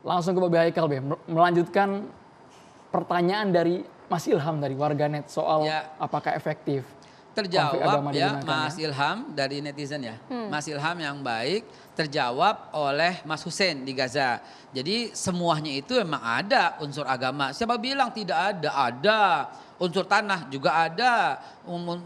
Langsung ke Babe Haikal, Be. Melanjutkan pertanyaan dari Mas Ilham dari warganet soal apakah efektif. Terjawab ya Mas Ilham dari netizen ya. Mas Ilham yang baik terjawab oleh Mas Hussein di Gaza. Jadi semuanya itu memang ada unsur agama. Siapa bilang tidak ada? Ada. Unsur tanah juga ada.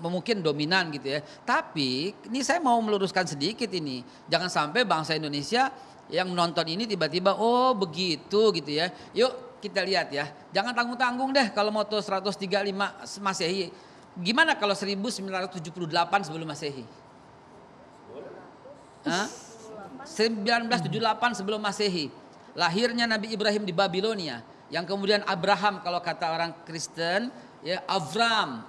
Mungkin dominan gitu ya. Tapi ini saya mau meluruskan sedikit ini. Jangan sampai bangsa Indonesia yang menonton ini tiba-tiba oh begitu gitu ya. Yuk kita lihat ya. Jangan tanggung-tanggung deh kalau moto 135 Masehi. Gimana kalau 1978 sebelum Masehi? 1978 sebelum Masehi. Lahirnya Nabi Ibrahim di Babilonia. Yang kemudian Abraham kalau kata orang Kristen, ya Avram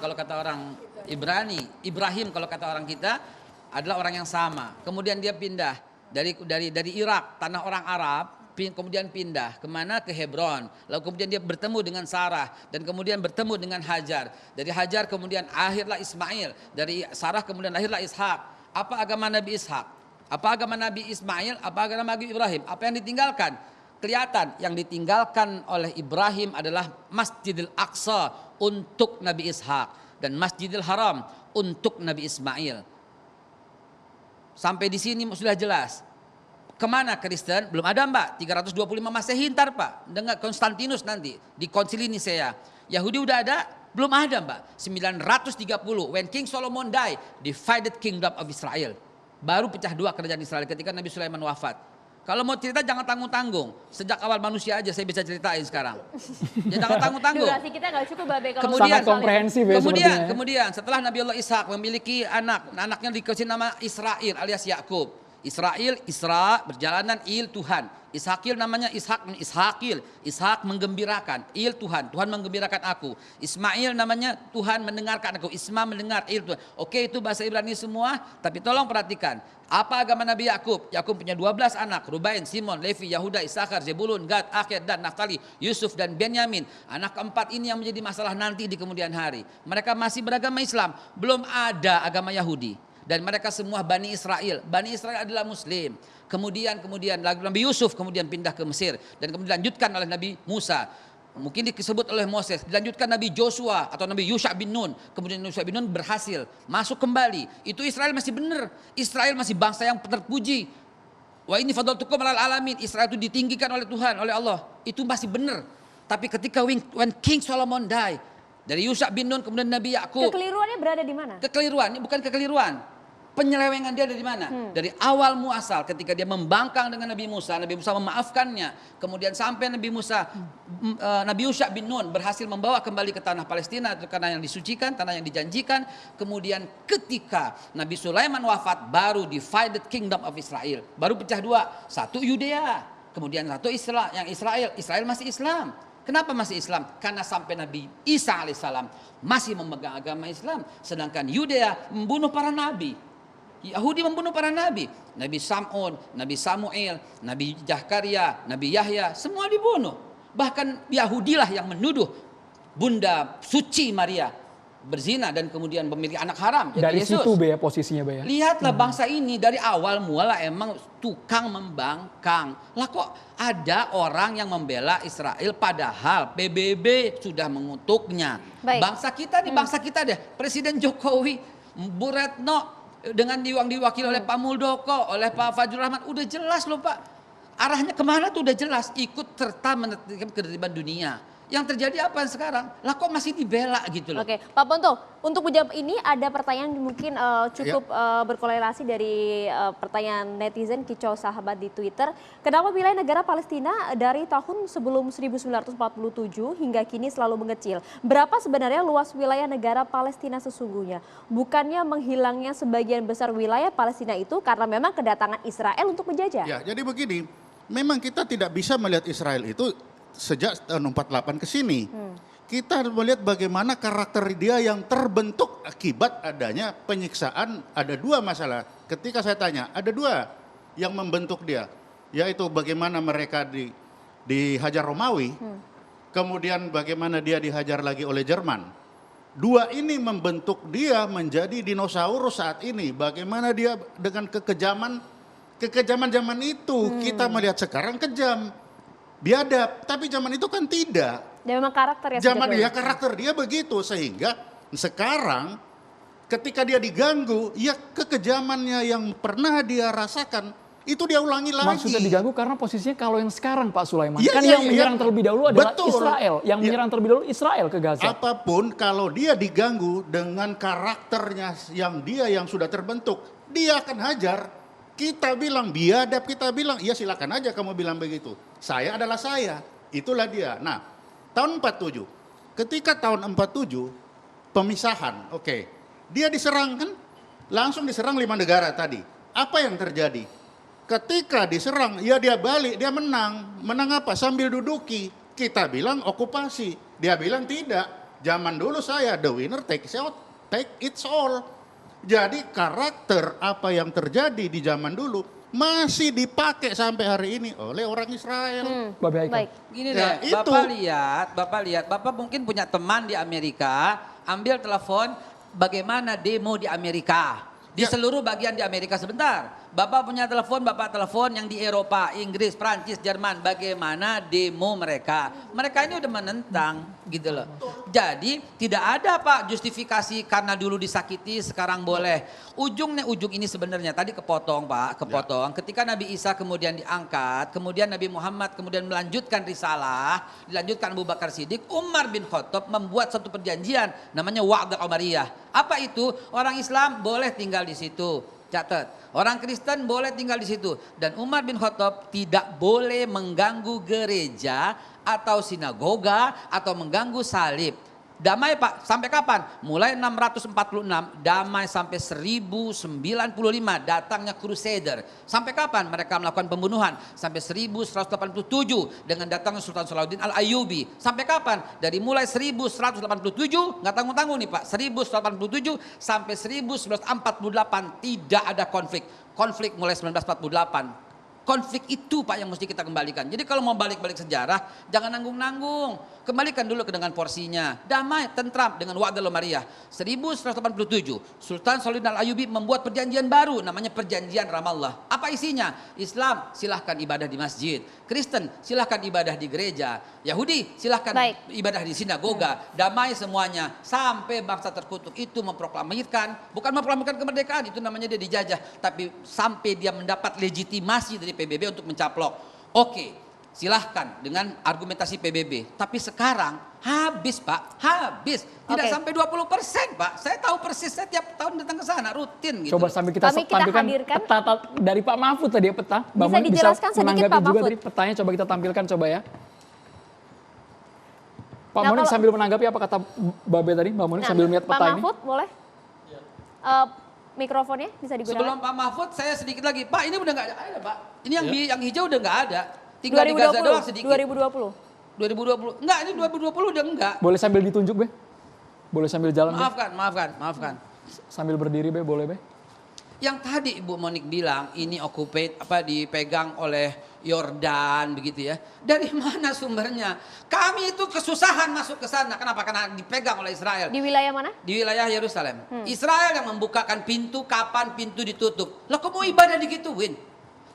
kalau kata orang Ibrani, Ibrahim kalau kata orang kita adalah orang yang sama. Kemudian dia pindah dari Irak, tanah orang Arab, kemudian pindah kemana? Ke Hebron. Lalu kemudian dia bertemu dengan Sarah dan kemudian bertemu dengan Hajar. Dari Hajar kemudian akhirlah Ismail. Dari Sarah kemudian lahirlah Ishak. Apa agama Nabi Ishak? Apa agama Nabi Ismail? Apa agama Nabi Ibrahim? Apa yang ditinggalkan? Kelihatan yang ditinggalkan oleh Ibrahim adalah Masjidil Aqsa untuk Nabi Ishak dan Masjidil Haram untuk Nabi Ismail. Sampai di sini sudah jelas. Kemana Kristen? Belum ada Mbak. 325 Masehi ntar Pak. Dengan Konstantinus nanti. Di konsili Nisea. Yahudi udah ada? Belum ada Mbak. 930. When King Solomon died. Divided kingdom of Israel. Baru pecah dua kerajaan Israel ketika Nabi Sulaiman wafat. Kalau mau cerita jangan tanggung-tanggung. Sejak awal manusia aja saya bisa ceritain sekarang. Ya jangan tanggung-tanggung. Durasi kita nggak cukup Babe kalau sangat komprehensif ya. Kemudian setelah Nabi Allah Ishak memiliki anaknya dikasih nama Israel alias Yakub. Israel, Isra, berjalanan, Il, Tuhan. Ishakil namanya Ishakil. Ishak menggembirakan, Il Tuhan. Tuhan menggembirakan aku. Ismail namanya Tuhan mendengarkan aku. Isma mendengar, Il Tuhan. Oke itu bahasa Ibrani semua. Tapi tolong perhatikan. Apa agama Nabi Yakub? Yakub punya 12 anak. Rubain, Simon, Levi, Yahuda, Isakar, Zebulun, Gad, Akhir, dan Naftali, Yusuf, dan Benyamin. Anak keempat ini yang menjadi masalah nanti di kemudian hari. Mereka masih beragama Islam. Belum ada agama Yahudi. Dan mereka semua Bani Israel. Bani Israel adalah Muslim. Kemudian Nabi Yusuf kemudian pindah ke Mesir. Dan kemudian dilanjutkan oleh Nabi Musa. Mungkin disebut oleh Moses. Dilanjutkan Nabi Joshua atau Nabi Yusha bin Nun. Kemudian Yusha bin Nun berhasil masuk kembali. Itu Israel masih benar. Israel masih bangsa yang terpuji. Wa ini fadlatukum alal alamin. Israel itu ditinggikan oleh Tuhan, oleh Allah. Itu masih benar. Tapi ketika when King Solomon died. Dari Yusha bin Nun kemudian Nabi Yakub. Kekeliruannya berada di mana? Kekeliruan, ini bukan kekeliruan. Penyelewengan dia dari mana? Dari awal muasal ketika dia membangkang dengan Nabi Musa memaafkannya. Kemudian sampai Nabi Yusha bin Nun berhasil membawa kembali ke tanah Palestina, tanah yang disucikan, tanah yang dijanjikan. Kemudian ketika Nabi Sulaiman wafat, baru divided kingdom of Israel. Baru pecah dua, satu Yudea, kemudian satu Israel masih Islam. Kenapa masih Islam? Karena sampai Nabi Isa alaihissalam masih memegang agama Islam. Sedangkan Yudea membunuh para nabi. Yahudi membunuh para nabi. Nabi Sam'un, Nabi Samuel, Nabi Zakaria, Nabi Yahya. Semua dibunuh. Bahkan Yahudilah yang menuduh Bunda Suci Maria berzina dan kemudian memiliki anak haram. Dari Yesus. situ Be ya posisinya Be ya. Lihatlah bangsa ini dari awal mula emang tukang membangkang. Lah kok ada orang yang membela Israel padahal PBB sudah mengutuknya. Baik. Bangsa kita deh. Presiden Jokowi, Bu Retno dengan diwakili oleh Pak Muldoko, oleh Pak Fajrul Rahman, udah jelas loh Pak. Arahnya kemana tuh udah jelas. Ikut serta menertibkan ketertiban dunia. Yang terjadi apa sekarang? Lah kok masih dibela gitu loh. Oke, Pak Ponto, untuk menjawab ini ada pertanyaan mungkin cukup berkorelasi dari pertanyaan netizen Kicau Sahabat di Twitter. Kenapa wilayah negara Palestina dari tahun sebelum 1947 hingga kini selalu mengecil? Berapa sebenarnya luas wilayah negara Palestina sesungguhnya? Bukannya menghilangnya sebagian besar wilayah Palestina itu karena memang kedatangan Israel untuk menjajah? Ya, jadi begini, memang kita tidak bisa melihat Israel itu sejak tahun 48 ke sini. Kita melihat bagaimana karakter dia yang terbentuk akibat adanya penyiksaan. Ada dua masalah. Ketika saya tanya, ada dua yang membentuk dia. Yaitu bagaimana mereka dihajar Romawi, kemudian bagaimana dia dihajar lagi oleh Jerman. Dua ini membentuk dia menjadi dinosaurus saat ini. Bagaimana dia dengan kekejaman zaman itu. Kita melihat sekarang kejam. biadab. Tapi zaman itu kan tidak. Dan memang karakter ya. Zaman dia karakter dia begitu, sehingga sekarang ketika dia diganggu, ya kekejamannya yang pernah dia rasakan itu dia ulangi lagi. Maksudnya diganggu karena posisinya kalau yang sekarang Pak Sulaiman. Iya, Kan iya, yang iya. menyerang terlebih dahulu adalah Betul. Israel. Yang Iya. menyerang terlebih dahulu Israel ke Gaza. Apapun kalau dia diganggu dengan karakternya yang sudah terbentuk, dia akan hajar. Kita bilang biadab, kita bilang, ya silakan aja kamu bilang begitu. Saya adalah saya, itulah dia. Nah, tahun 47, ketika tahun 47, pemisahan, oke. Dia diserang kan, langsung diserang 5 negara tadi. Apa yang terjadi? Ketika diserang, ya dia balik, dia menang. Menang apa? Sambil duduki. Kita bilang okupasi. Dia bilang tidak. Zaman dulu saya, the winner take it all. Jadi karakter apa yang terjadi di zaman dulu masih dipakai sampai hari ini oleh orang Israel. Bapak Haikal. Baik. Gini Ya, deh, itu. Bapak lihat, Bapak mungkin punya teman di Amerika, ambil telepon bagaimana demo di Amerika. Di Ya. seluruh bagian di Amerika sebentar. Bapak punya telepon, Bapak telepon yang di Eropa, Inggris, Prancis, Jerman. Bagaimana demo mereka. Mereka ini udah menentang gitu loh. Jadi tidak ada Pak justifikasi karena dulu disakiti sekarang boleh. Ujung ini sebenarnya tadi kepotong Pak, kepotong. Ketika Nabi Isa kemudian diangkat, kemudian Nabi Muhammad kemudian melanjutkan risalah, dilanjutkan Abu Bakar Siddiq, Umar bin Khattab membuat satu perjanjian namanya Wa'd al-Umariyah. Apa itu? Orang Islam boleh tinggal di situ. Catat. Orang Kristen boleh tinggal di situ. Dan Umar bin Khattab tidak boleh mengganggu gereja atau sinagoga atau mengganggu salib. Damai Pak, sampai kapan? Mulai 646, damai sampai 1095 datangnya Crusader. Sampai kapan mereka melakukan pembunuhan? Sampai 1187 dengan datangnya Sultan Salahuddin Al-Ayyubi. Sampai kapan? Dari mulai 1187, nggak tanggung-tanggung nih Pak, 1187 sampai 1948 tidak ada konflik. Konflik mulai 1948. Konflik itu Pak yang mesti kita kembalikan. Jadi kalau mau balik-balik sejarah, jangan nanggung-nanggung. Kembalikan dulu ke dengan porsinya. Damai, tentram dengan Wa'd al-Umariyah. 1187, Sultan Salahuddin Al-Ayyubi membuat perjanjian baru namanya Perjanjian Ramallah. Apa isinya? Islam silahkan ibadah di masjid. Kristen silahkan ibadah di gereja. Yahudi silahkan ibadah di sinagoga. Damai semuanya. Sampai bangsa terkutuk itu memproklamirkan, bukan memproklamirkan kemerdekaan, itu namanya dia dijajah. Tapi sampai dia mendapat legitimasi dari PBB untuk mencaplok. Oke, silahkan dengan argumentasi PBB. Tapi sekarang habis Pak, habis. Tidak sampai 20% Pak. Saya tahu persis, saya tiap tahun datang ke sana rutin gitu. Coba sambil kita tampilkan hadirkan peta dari Pak Mahfud tadi ya, peta. Bisa dijelaskan sedikit Pak juga Mahfud. tadi petanya, coba kita tampilkan coba ya. Pak Nah, Monik kalau- sambil menanggapi apa kata Babe tadi, Mbak Monik sambil melihat Pak peta ini. Mahfud boleh? Mikrofonnya bisa digunakan? Sebelum Pak Mahfud saya sedikit lagi. Pak ini udah nggak ada Pak. Ini yang hijau udah nggak ada. Tinggal di Gaza doang sedikit. 2020. 2020. Enggak, ini 2020 udah enggak. Boleh sambil ditunjuk Be? Boleh sambil jalan Be? Maafkan. Sambil berdiri Be, boleh Be? Yang tadi Ibu Monik bilang ini dipegang oleh Yordan begitu ya. Dari mana sumbernya? Kami itu kesusahan masuk ke sana. Kenapa? Karena dipegang oleh Israel. Di wilayah mana? Di wilayah Yerusalem. Israel yang membukakan pintu kapan pintu ditutup. Lah kok mau ibadah digituin?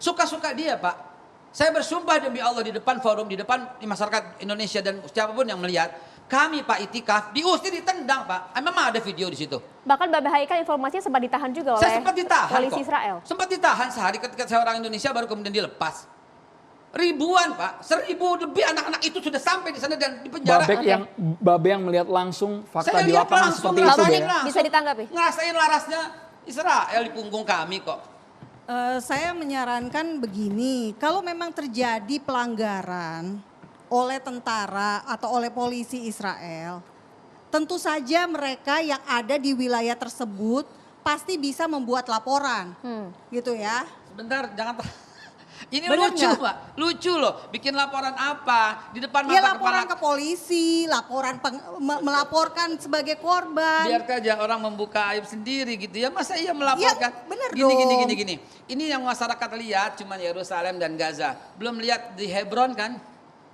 Suka-suka dia Pak. Saya bersumpah demi Allah di depan forum, di depan masyarakat Indonesia dan siapapun yang melihat. Kami Pak Itikaf diusir, ditendang Pak. Memang ada video di situ. Bahkan Babe Haikal informasinya sempat ditahan juga oleh Saya sempat ditahan polisi kok. Israel. Sempat ditahan sehari ketika saya orang Indonesia baru kemudian dilepas. Ribuan Pak, 1000 lebih anak-anak itu sudah sampai di sana dan di penjara. Babe yang melihat langsung fakta Saya di lihat lapangan langsung, seperti itu Bapak Be Monik ya. bisa ditanggapi? Ngerasain larasnya Israel di punggung kami kok. Saya menyarankan begini, kalau memang terjadi pelanggaran oleh tentara atau oleh polisi Israel, tentu saja mereka yang ada di wilayah tersebut pasti bisa membuat laporan, gitu ya. Sebentar, jangan. Ini Bener lucu nggak? Pak, lucu loh. Bikin laporan apa? Di depan Ya mata laporan kepala. ke polisi, melaporkan sebagai korban. Biar aja orang membuka aib sendiri gitu ya. Masa iya melaporkan? Ya, bener Gini. Ini yang masyarakat lihat cuma Yerusalem dan Gaza. Belum lihat di Hebron kan?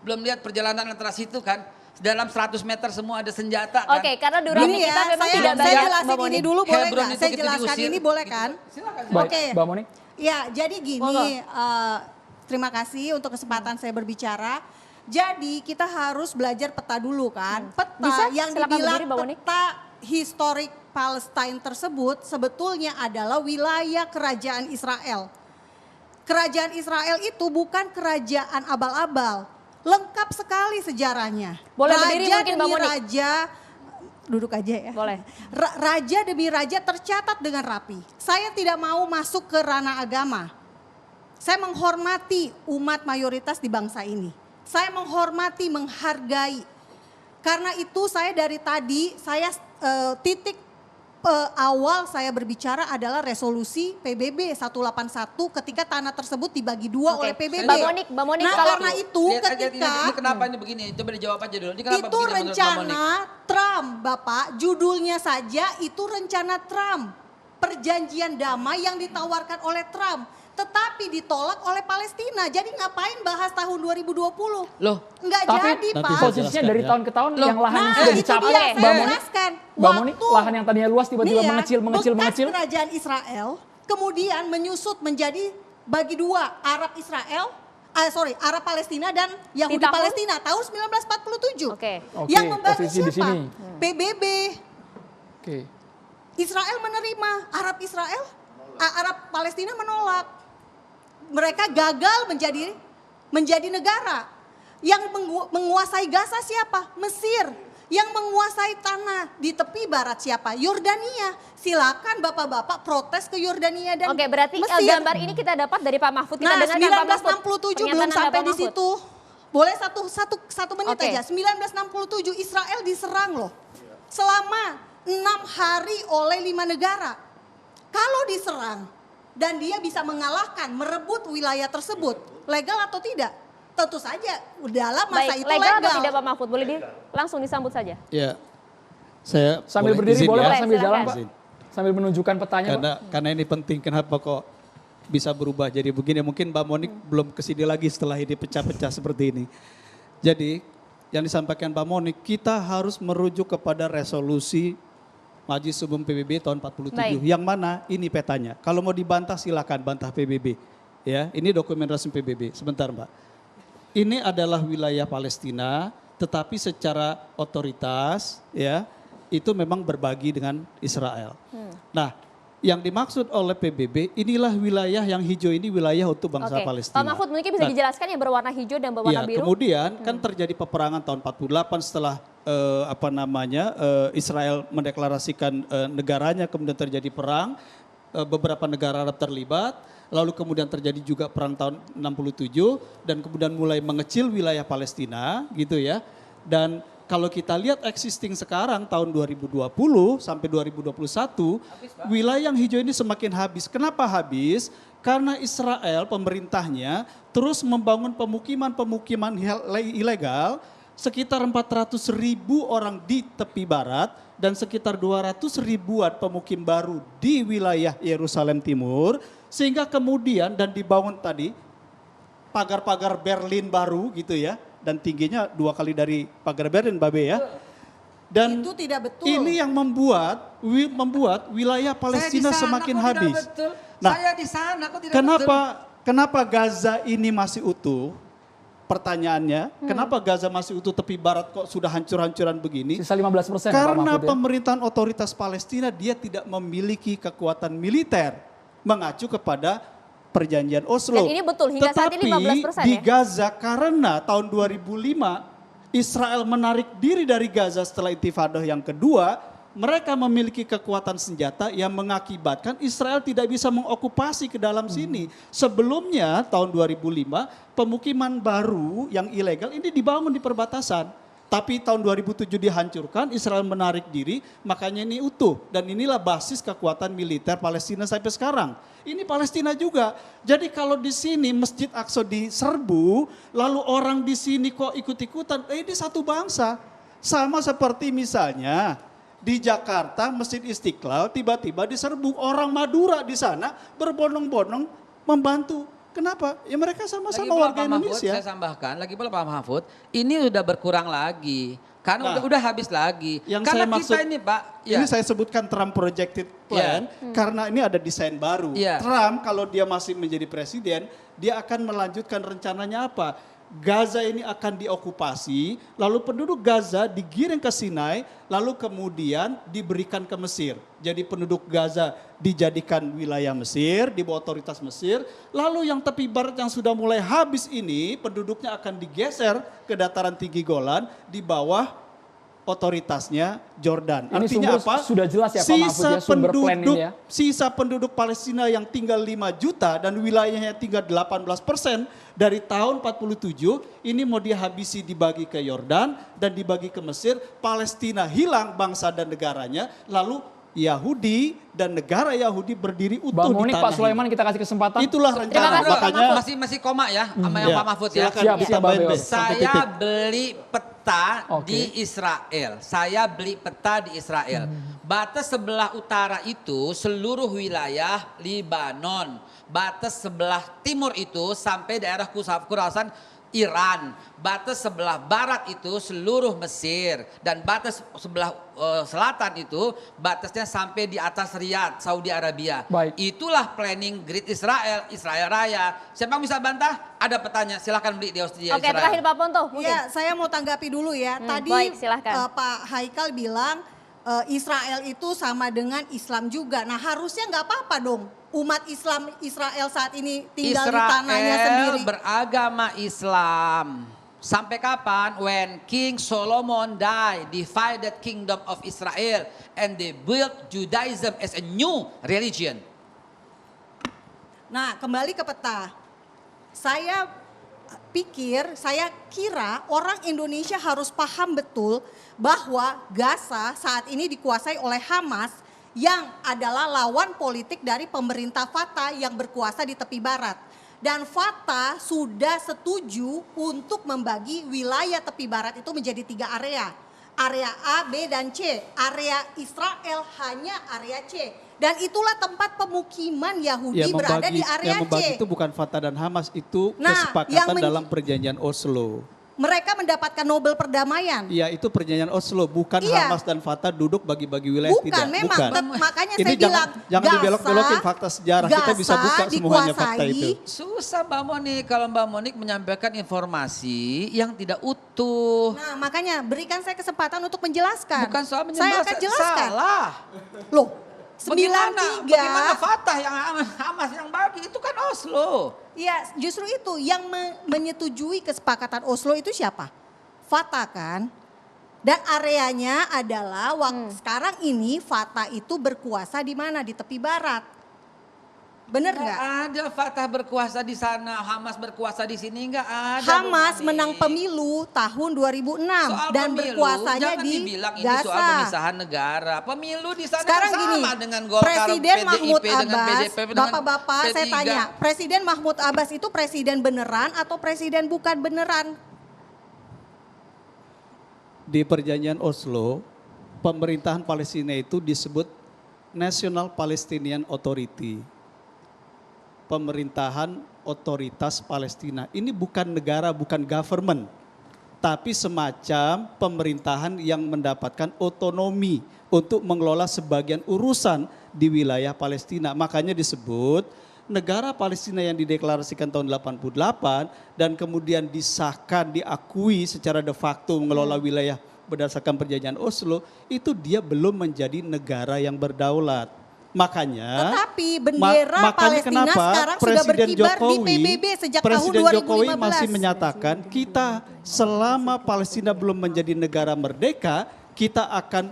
Belum lihat perjalanan antara situ kan? Dalam 100 meter semua ada senjata kan? Oke, karena durasi Gini kita ya, memang saya, tidak saya banyak. jelasin Mbak ini Monik. dulu boleh Hebron nggak? itu Saya kita jelaskan diusir. ini boleh kan? Silakan. Baik, Oke. Mbak Monik. Ya, jadi Monggo. gini, terima kasih untuk kesempatan saya berbicara. Jadi kita harus belajar peta dulu kan. Peta Bisa? yang Silakan dibilang berdiri, Mbak Monik. peta historik Palestine tersebut sebetulnya adalah wilayah kerajaan Israel. Kerajaan Israel itu bukan kerajaan abal-abal. Lengkap sekali sejarahnya. Boleh berdiri raja mungkin, Mbak demi Monik. raja, duduk aja ya. Boleh. Raja demi raja tercatat dengan rapi. Saya tidak mau masuk ke ranah agama. Saya menghormati umat mayoritas di bangsa ini. Saya menghormati, menghargai. Karena itu saya dari tadi, titik awal saya berbicara adalah resolusi PBB 181 ketika tanah tersebut dibagi dua oleh PBB. Mbak Monik, Nah kalau karena itu Lihat aja ketika ini kenapa ini begini? Coba dijawab aja dulu. Ini kenapa itu begini menurut Mbak Monik? rencana Trump, Bapak, judulnya saja itu rencana Trump. Perjanjian damai yang ditawarkan oleh Trump. Tetapi ditolak oleh Palestina. Jadi ngapain bahas tahun 2020? Loh, Enggak Tapi jadi, Pak. posisinya dari tahun ke tahun yang lahan yang Nah, sudah itu dicapai, dia saya Mbak Monik. jelaskan. Mbak Monik, Waktu- lahan yang tadinya luas tiba-tiba Nih ya, mengecil. bekas kerajaan Israel kemudian menyusut menjadi bagi dua, Arab Palestina dan Yahudi tahun? Palestina tahun 1947. Oke. Yang Oke, membantu posisi di siapa? sini. PBB. Oke. Israel menerima, Arab Palestina menolak. Mereka gagal menjadi negara. Yang menguasai Gaza siapa? Mesir. Yang menguasai tanah di tepi barat siapa? Yordania. Silakan bapak-bapak protes ke Yordania dan Oke, berarti Mesir. gambar ini kita dapat dari Pak Mahfud. Kita Nah, dengarkan Pak Mahfud. 1967 belum Pernyataan sampai Anda, di Pak Mahfud. situ. Boleh satu menit Oke. aja. 1967 Israel diserang loh. Selama 6 hari oleh 5 negara. Kalau diserang dan dia bisa mengalahkan, merebut wilayah tersebut, legal atau tidak? Tentu saja dalam masa Baik, itu legal atau legal. tidak Pak Mahfud? Boleh langsung disambut saja. Ya, saya Sambil boleh berdiri izin boleh ya? Pak, sambil jalan silakan. Pak. Sambil menunjukkan petanya Pak. Karena ini penting, kenapa kok bisa berubah jadi begini. Mungkin Mbak Monik belum kesini lagi setelah ini pecah-pecah seperti ini. Jadi yang disampaikan Mbak Monik, kita harus merujuk kepada resolusi Majelis Umum PBB tahun 47. Baik. Yang mana ini petanya. Kalau mau dibantah silakan bantah PBB. Ya, ini dokumen resmi PBB. Sebentar Mbak. Ini adalah wilayah Palestina, tetapi secara otoritas ya itu memang berbagi dengan Israel. Nah, yang dimaksud oleh PBB inilah wilayah yang hijau ini wilayah untuk bangsa Oke. Palestina. Pak Mahfud mungkin bisa Nah, dijelaskan yang berwarna hijau dan berwarna ya, biru. kemudian kan terjadi peperangan tahun 48 setelah Israel mendeklarasikan negaranya, kemudian terjadi perang, beberapa negara Arab terlibat, lalu kemudian terjadi juga perang tahun 67 dan kemudian mulai mengecil wilayah Palestina gitu ya. Dan kalau kita lihat existing sekarang tahun 2020 sampai 2021, wilayah yang hijau ini semakin habis. Kenapa habis? Karena Israel pemerintahnya terus membangun pemukiman-pemukiman ilegal sekitar 400.000 orang di tepi barat dan sekitar 200.000-an pemukim baru di wilayah Yerusalem Timur, sehingga kemudian dan dibangun tadi pagar-pagar Berlin baru gitu ya, dan tingginya 2 kali dari pagar Berlin Babe ya. Dan Itu tidak betul. ini yang membuat wilayah Palestina semakin habis. Nah, saya di sana kok tidak kenapa Gaza ini masih utuh? Pertanyaannya, kenapa Gaza masih utuh, tepi barat kok sudah hancur-hancuran begini? Sisa 15% Pak Karena Mahfud ya. pemerintahan otoritas Palestina dia tidak memiliki kekuatan militer mengacu kepada perjanjian Oslo. Dan ini betul, hingga saat ini 15% di ya? Gaza karena tahun 2005 Israel menarik diri dari Gaza setelah Intifadah yang kedua, mereka memiliki kekuatan senjata yang mengakibatkan Israel tidak bisa mengokupasi ke dalam sini. Sebelumnya tahun 2005 pemukiman baru yang ilegal ini dibangun di perbatasan. Tapi tahun 2007 dihancurkan, Israel menarik diri, makanya ini utuh. Dan inilah basis kekuatan militer Palestina sampai sekarang. Ini Palestina juga. Jadi kalau di sini Masjid Aqsa diserbu, lalu orang di sini kok ikut-ikutan, ini satu bangsa. Sama seperti misalnya di Jakarta Masjid Istiqlal tiba-tiba diserbu, orang Madura di sana berbondong-bondong membantu. Kenapa? Ya mereka sama-sama warga Indonesia. Saya tambahkan, lagi pula Pak Mahfud, ini udah berkurang lagi. Karena Nah, udah habis lagi. Yang Karena saya maksud, kita ini Pak, ini saya sebutkan Trump projected plan karena ini ada desain baru. Iya. Trump kalau dia masih menjadi presiden, dia akan melanjutkan rencananya apa? Gaza ini akan diokupasi, lalu penduduk Gaza digiring ke Sinai, lalu kemudian diberikan ke Mesir. Jadi penduduk Gaza dijadikan wilayah Mesir, di bawah otoritas Mesir, lalu yang tepi barat yang sudah mulai habis ini, penduduknya akan digeser ke dataran tinggi Golan di bawah otoritasnya Jordan. Ini Artinya sumber apa? sudah jelas ya Pak Mahfud ya, sumber plan ini ya. Sisa penduduk Palestina yang tinggal 5 juta dan wilayahnya tinggal 18% dari tahun 47, ini mau dihabisi dibagi ke Yordan dan dibagi ke Mesir. Palestina hilang bangsa dan negaranya, lalu Yahudi dan negara Yahudi berdiri utuh Bang di Monik, tanah Pak Sulaiman kita kasih kesempatan. Itulah rencana. Makanya masih koma ya sama yang ya, Pak Mahfud ya. silakan Siap, kita siap, main Bang deh, Beo. sampai Saya titik. beli peta Oke. di Israel. Saya beli peta di Israel. Batas sebelah utara itu seluruh wilayah Libanon. Batas sebelah timur itu sampai daerah Khurasan Iran. Batas sebelah barat itu seluruh Mesir. Dan batas sebelah selatan itu batasnya sampai di atas Riyadh, Saudi Arabia. Baik. Itulah planning Great Israel, Israel Raya. Siapa yang bisa bantah? Ada petanya, silahkan beli di Austria Oke, Israel. terakhir Pak Ponto mungkin. Ya, saya mau tanggapi dulu ya. Tadi baik, silahkan. Pak Haikal bilang Israel itu sama dengan Islam juga. Nah, harusnya nggak apa-apa dong. Umat Islam Israel saat ini tinggal di tanahnya sendiri. Israel beragama Islam. Sampai kapan? When King Solomon died, divided kingdom of Israel and they built Judaism as a new religion. Nah, kembali ke peta. Saya kira orang Indonesia harus paham betul bahwa Gaza saat ini dikuasai oleh Hamas yang adalah lawan politik dari pemerintah Fatah yang berkuasa di tepi barat. Dan Fatah sudah setuju untuk membagi wilayah tepi barat itu menjadi 3 area. Area A, B, dan C. Area Israel hanya area C. Dan itulah tempat pemukiman Yahudi berada di area yang membagi C. itu bukan Fatah dan Hamas, itu Nah, kesepakatan dalam perjanjian Oslo. Mereka mendapatkan Nobel perdamaian. Iya, itu perjanjian Oslo, bukan Iya. Hamas dan Fatah duduk bagi-bagi wilayah, Bukan, tidak. memang. Bukan. Makanya Ini saya bilang jangan dibelok-belokin fakta sejarah. Kita bisa buka semuanya fakta itu. Susah Mbak Monik kalau Mbak Monik menyampaikan informasi yang tidak utuh. Nah, makanya berikan saya kesempatan untuk menjelaskan. Bukan soal Saya akan jelaskan. Salah. Loh, Bagaimana 93. Fatah yang Hamas yang bagi itu kan Oslo. Iya, justru itu yang menyetujui kesepakatan Oslo itu siapa? Fatah kan? Dan areanya adalah sekarang ini Fatah itu berkuasa di mana? Di tepi barat. Bener nggak? Ada Fatah berkuasa di sana, Hamas berkuasa di sini nggak ada. Hamas Bu Mani. menang pemilu tahun 2006 Soal dan pemilu, berkuasanya jangan di dibilang ini Gaza. soal pemisahan negara. Pemilu di sana Sekarang kan gini, sama dengan Golkar, Presiden PDIP, Mahmud dengan Abbas, PDIP, dengan Bapak-bapak saya P3. tanya, Presiden Mahmud Abbas itu presiden beneran atau presiden bukan beneran? Di perjanjian Oslo, pemerintahan Palestina itu disebut National Palestinian Authority. Pemerintahan otoritas Palestina. Ini bukan negara, bukan government. Tapi semacam pemerintahan yang mendapatkan otonomi untuk mengelola sebagian urusan di wilayah Palestina. Makanya disebut negara Palestina yang dideklarasikan tahun 88 dan kemudian disahkan, diakui secara de facto mengelola wilayah berdasarkan perjanjian Oslo, itu dia belum menjadi negara yang berdaulat. Makanya, Tetapi bendera Palestina kenapa sekarang sudah Presiden berkibar Jokowi, di PBB sejak Presiden tahun 2015. Jokowi masih menyatakan kita selama Palestina belum menjadi negara merdeka, kita akan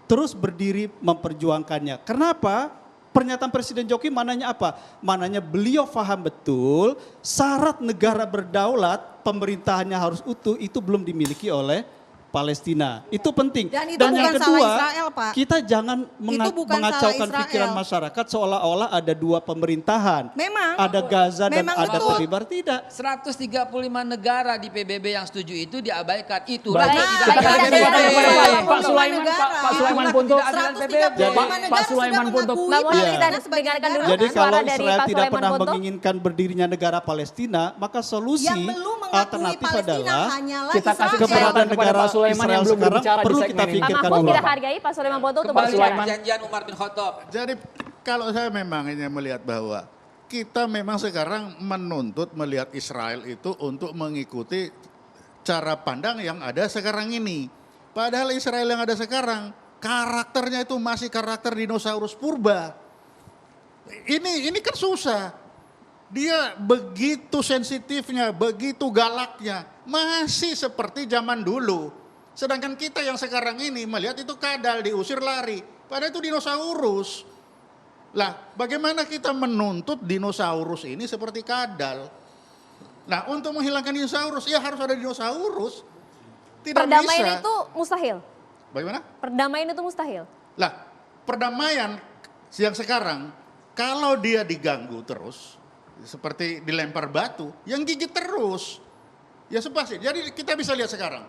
terus berdiri memperjuangkannya. Kenapa? Pernyataan Presiden Jokowi mananya apa? Mananya beliau paham betul syarat negara berdaulat, pemerintahannya harus utuh, itu belum dimiliki oleh Palestina. Itu penting. Dan itu yang bukan kedua, salah Israel, Pak. kita jangan Itu bukan mengacaukan salah Israel. pikiran masyarakat seolah-olah ada dua pemerintahan. Memang. Ada Gaza dan Memang ada betul. tepi barat, tidak. 135 negara di PBB yang setuju itu diabaikan. Itulah Baik, yang kita tidak kasih ada kesempatan PBB. kepada Pak Negara. Sulaiman, Pak Sulaiman Punto. Tidak ada PBB. Pak Sulaiman Punto. Mbak Monik, Iya. kita dengarkan dulu Jadi suara kalau dari Israel Pak tidak Sulaiman pernah Ponto. menginginkan berdirinya negara Palestina, maka solusi Yang belum mengakui alternatif Palestina adalah hanyalah kita kasih Israel. kesempatan keberadaan kepada negara Pak Sulaiman Israel yang belum sekarang berbicara di perlu segmen kita ini. Pak pikirkan Mahfud ulang. kita hargai Pak Sulaiman Ponto untuk Kembali berbicara. perjanjian Umar bin Khattab. Jadi kalau saya memang ini melihat bahwa kita memang sekarang menuntut melihat Israel itu untuk mengikuti cara pandang yang ada sekarang ini. Padahal Israel yang ada sekarang karakternya itu masih karakter dinosaurus purba. Ini kan susah. Dia begitu sensitifnya, begitu galaknya, masih seperti zaman dulu. Sedangkan kita yang sekarang ini melihat itu kadal, diusir lari. Padahal itu dinosaurus. Lah, bagaimana kita menuntut dinosaurus ini seperti kadal? Nah, untuk menghilangkan dinosaurus, ya harus ada dinosaurus. Tidak Perdamaian bisa. itu mustahil. Bagaimana? Perdamaian itu mustahil. Lah, perdamaian yang sekarang, kalau dia diganggu terus, seperti dilempar batu, yang gigit terus. Ya sepasti. Jadi kita bisa lihat sekarang,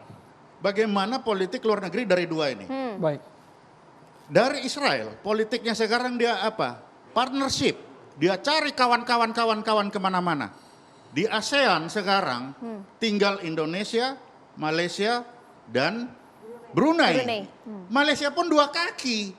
bagaimana politik luar negeri dari dua ini. Baik. Dari Israel, politiknya sekarang dia apa? Partnership. Dia cari kawan-kawan kemana-mana. Di ASEAN sekarang tinggal Indonesia, Malaysia, dan Brunei. Malaysia pun 2 kaki.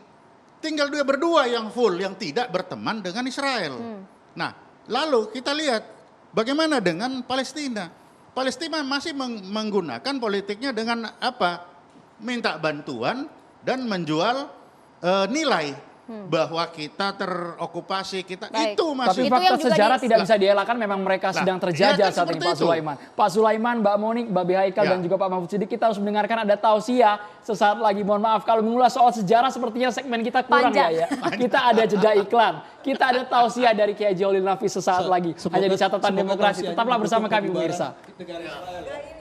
Tinggal dia berdua yang full, yang tidak berteman dengan Israel. Nah, lalu kita lihat bagaimana dengan Palestina. Palestina masih menggunakan politiknya dengan apa? Minta bantuan dan menjual nilai bahwa kita terokupasi, kita Baik. itu masih. Tapi Itu yang fakta juga sejarah di- tidak bisa dielakkan, memang mereka sedang terjajah kan saat ini seperti Pak itu. Sulaiman. Pak Sulaiman, Mbak Monik, Mbak Haikal Ya. dan juga Pak Mahfud Siddiq, kita harus mendengarkan ada tausiah sesaat lagi. Mohon maaf kalau mengulas soal sejarah sepertinya segmen kita kurang Panjang. ya. Kita ada jeda iklan, kita ada tausiah dari Kiai Jailul Nafis sesaat lagi. Hanya di catatan Semoga demokrasi. tausiahnya Tetaplah bersama mendukung kami pembubaran pemirsa. negara Israel.